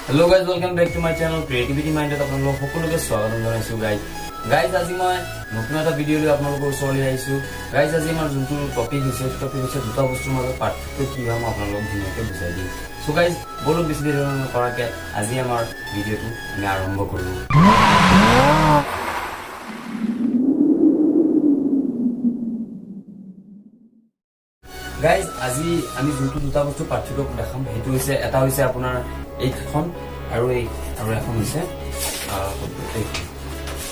Hello guys, welcome back to my channel Creativity Minded. আপোনালোক সকলোকে স্বাগতম জনাইছো গাইজ আজি মই নতুন এটা ভিডিও লৈ আপোনালোকৰ ওচৰলৈ আহিছো গাইজ আজি আমাৰ যোনটো টপিক হৈছে দুটা বস্তুৰ মাজত পাৰ্থক্য কি হয় মই আপোনালোকক ধুনীয়াকৈ বুজাই দিম সো গাইজ বলো বেছি দেৰি নকৰাকে আজি আমাৰ ভিডিওটো আমি আৰম্ভ কৰো গাইজ আজি আমি যোনটো দুটা বস্তু পাৰ্থক্য দেখাম সেইটো হৈছে এটা হৈছে আপোনাৰ এইখন আৰু এখন হৈছে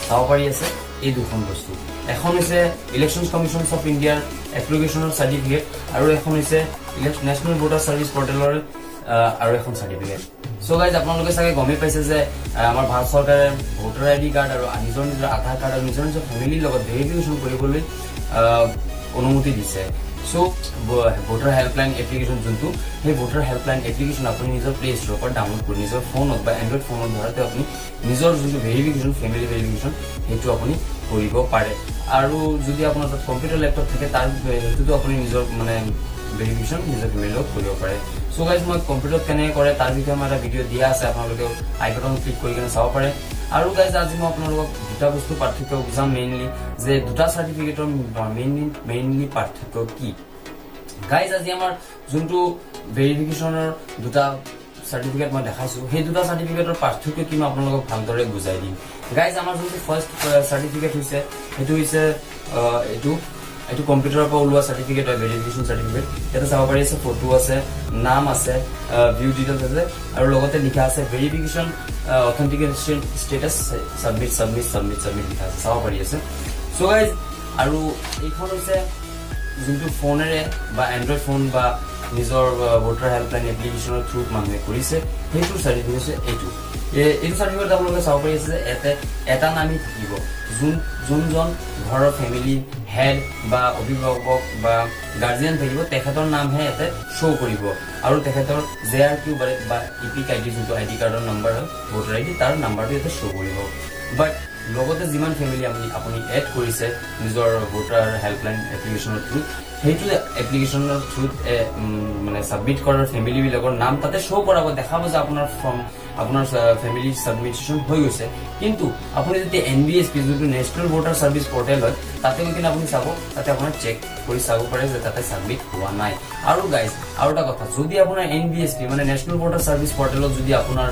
চাব পাৰি আছে এই দুখন বস্তু এখন হৈছে ইলেকশ্যন কমিশনছ অফ ইণ্ডিয়াৰ এপ্লিকেশ্যনৰ চাৰ্টিফিকেট আৰু এখন হৈছে নেশ্যনেল ভোটাৰ সাৰ্ভিস পৰ্টেলৰ আৰু এখন চাৰ্টিফিকেট সো গাইজ আপোনালোকে চাগে গমেই পাইছে যে আমাৰ ভাৰত চৰকাৰে ভোটাৰ আইডি কাৰ্ড আৰু নিজৰ আধাৰ কাৰ্ড আৰু নিজৰ ফেমিলিৰ লগত ভেৰিফিকেশ্যন কৰিবলৈ অনুমতি দিছে সো ভোটাৰ হেল্পলাইন এপ্লিকেশ্যন যোনটো সেই ভোটাৰ হেল্পলাইন এপ্লিকেশ্যন আপুনি নিজৰ প্লে ষ্টৰৰ পৰা ডাউনলোড কৰি নিজৰ ফোনত বা এণ্ড্ৰইড ফোনত ধৰাতে আপুনি নিজৰ যোনটো ভেৰিফিকেশ্যন ফেমিলি ভেৰিফিকেশ্যন সেইটো আপুনি কৰিব পাৰে আৰু যদি আপোনাৰ তাত কম্পিউটাৰ লেপটপ থাকে তাৰ সেইটোতো আপুনি নিজৰ মানে ভেৰিফিকেশ্যন নিজৰ ফেমিলিৰ লগত কৰিব পাৰে সো গাইজ মই কম্পিউটাৰত কেনেকৈ কৰে তাৰ বিষয়ে মই এটা ভিডিঅ' দিয়া আছে আপোনালোকে আইকন ক্লিক কৰি কিনে চাব পাৰে আৰু গাইজ আজি মই আপোনালোকক দুটা বস্তু পাৰ্থক্য বুজাম মেইনলি যে দুটা চাৰ্টিফিকেটৰ মেইনলি পাৰ্থক্য কি গাইজ আজি আমাৰ যোনটো ভেৰিফিকেশ্যনৰ দুটা চাৰ্টিফিকেট মই দেখাইছো সেই দুটা চাৰ্টিফিকেটৰ পাৰ্থক্য কি মই আপোনালোকক ভালদৰে বুজাই দিম গাইজ আমাৰ যোনটো ফাৰ্ষ্ট চাৰ্টিফিকেট হৈছে সেইটো হৈছে এইটো কম্পিউটাৰৰ পৰা ওলোৱা চাৰ্টিফিকেট হয় ভেৰিফিকেশ্যন চাৰ্টিফিকেট ইয়াতে চাব পাৰি আছে ফটো আছে নাম আছে ভিউ ডিটেইলছ আছে আৰু লগতে লিখা আছে ভেৰিফিকেশ্যন অথেন্টিকেশ্যন ষ্টেটাছ সাবমিট লিখা আছে চাব পাৰি আছে সো গাইজ আৰু এইখন হৈছে যোনটো ফোনেৰে বা এণ্ড্ৰইড ফোন বা নিজৰ ভোটাৰ হেল্পলাইন এপ্লিকেশ্যনৰ থ্ৰুত মানুহে কৰিছে সেইটো চাৰ্টিফিকেট হৈছে এইটো চাৰ্টিফিকেট আপোনালোকে চাব পাৰি আছে যে এটা নামেই থাকিব যোনজন ঘৰৰ ফেমিলি হেড বা অভিভাৱক বা গাৰ্জিয়ান থাকিব তেখেতৰ নামহে ইয়াতে শ্ব' কৰিব আৰু তেখেতৰ JRQ বা ইপিক আইডি যোনটো আইডি কাৰ্ডৰ নম্বৰ হয় ভোটাৰ আইডি তাৰ নাম্বাৰটো ইয়াতে শ্ব' কৰিব বাট লগতে যিমান ফেমিলি আপুনি এড কৰিছে নিজৰ ভোটাৰ হেল্পলাইন এপ্লিকেশ্যনৰ থ্ৰুত সেইটো এপ্লিকেশ্যনৰ থ্ৰুত মানে ছাবমিট কৰাৰ ফেমিলিবিলাকৰ নাম তাতে শ্ব' কৰাব দেখাব যে আপোনাৰ ফেমিলি ছাবমিশ্যন হৈ গৈছে কিন্তু আপুনি যদি NVSP যোনটো নেশ্যনেল ভোটাৰ সাৰ্ভিস পৰ্টেল হয় তাতে গৈ কিনে আপুনি চাব তাতে আপোনাৰ চেক কৰি চাব পাৰে যে তাতে ছাবমিট হোৱা নাই আৰু গাইজ আৰু এটা কথা যদি আপোনাৰ NVSP মানে নেশ্যনেল ভোটাৰ সাৰ্ভিস পৰ্টেলত যদি আপোনাৰ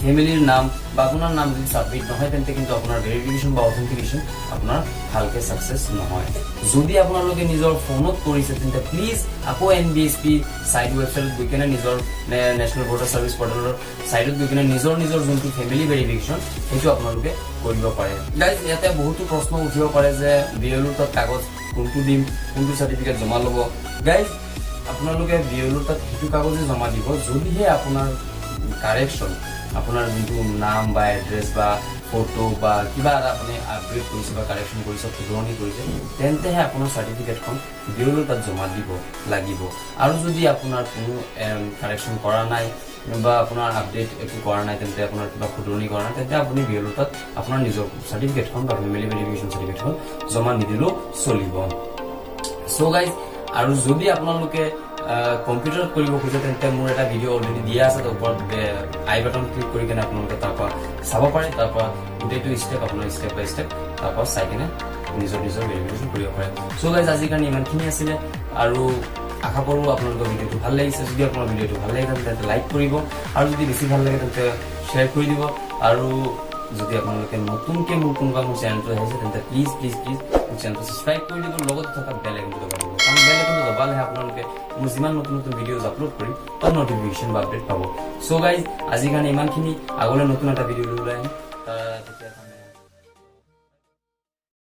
ফেমিলিৰ নাম বা আপোনাৰ নাম যদি সাবমিট নহয় তেন্তে কিন্তু আপোনাৰ ভেৰিফিকেশ্যন বা অথেন্টিকেশ্যন আপোনাৰ ভালকে সাকসেস নহয় যদি আপোনালোকে নিজৰ ফোনত কৰিছে তেন্তে প্লিজ আকৌ NVSP সাইট ৱেবছাইটত গৈ কিনে নিজৰ নেশ্যনেল ভোটাৰ সাৰ্ভিস পৰ্টেলৰ সাইটত গৈ কিনে নিজৰ যোনটো ফেমিলি ভেৰিফিকেশ্যন সেইটো আপোনালোকে কৰিব পাৰে গাইজ ইয়াতে বহুতো প্ৰশ্ন উঠিব পাৰে যে BLOৰ তাত কাগজ কোনটো দিম কোনটো চাৰ্টিফিকেট জমা ল'ব গাইজ আপোনালোকে BLOৰ তাত সেইটো কাগজে জমা দিব যদিহে আপোনাৰ কাৰেকশ্যন আপোনাৰ যোনটো নাম বা এড্ৰেছ বা ফটো বা কিবা এটা আপুনি আপডেট কৰিছে বা কাৰেকশ্যন কৰিছে শুধৰণি কৰিছে তেন্তেহে আপোনাৰ চাৰ্টিফিকেটখন BLOৰ তাত জমা দিব লাগিব আৰু যদি আপোনাৰ কোনো কাৰেকশ্যন কৰা নাই বা আপোনাৰ আপডেট একো কৰা নাই তেন্তে আপোনাৰ কিবা শুধৰণি কৰা নাই তেন্তে আপুনি BLOৰ তাত আপোনাৰ নিজৰ চাৰ্টিফিকেটখন বা ফেমিলি ভেৰিফিকেশ্যন চাৰ্টিফিকেটখন জমা নিদিলেও চলিব সো গাইজ আৰু যদি আপোনালোকে কম্পিউটাৰত কৰিব খোজে তেন্তে মোৰ এটা ভিডিঅ' অলৰেডি দিয়া আছে ওপৰত আই বাটন ক্লিক কৰি কিনে আপোনালোকে তাৰ পৰা চাব পাৰে তাৰ পৰা গোটেইটো ষ্টেপ আপোনাৰ ষ্টেপ বাই ষ্টেপ তাৰ পৰা চাই কিনে নিজৰ ভেৰিফিকেশ্যন কৰিব পাৰে সো গাইজ আজিৰ কাৰণে ইমানখিনি আছিলে আৰু আশা কৰোঁ আপোনালোকৰ ভিডিঅ'টো ভাল লাগিছে যদি আপোনাৰ ভিডিঅ'টো ভাল লাগে তেন্তে লাইক কৰিব আৰু যদি বেছি ভাল লাগে তেন্তে শ্বেয়াৰ কৰি দিব আৰু যদি আপোনালোকে নতুনকৈ মোৰ কোনোবা মোৰ চেনেলটো আহিছে তেন্তে প্লিজ মোৰ চেনেলটো ছাবস্ক্ৰাইব কৰি দিব লগতে থকা বেল আইকনটো দবাই দিব কাৰণ বেল আইকনটো দবালেহে আপোনালোকে মোৰ যিমান নতুন ভিডিঅ'জ আপলোড কৰিম তাৰ নটিফিকেশ্যন বা আপডেট পাব সো গাইজ আজিৰ কাৰণে ইমানখিনি আগলৈ নতুন এটা ভিডিঅ' লৈ আহিম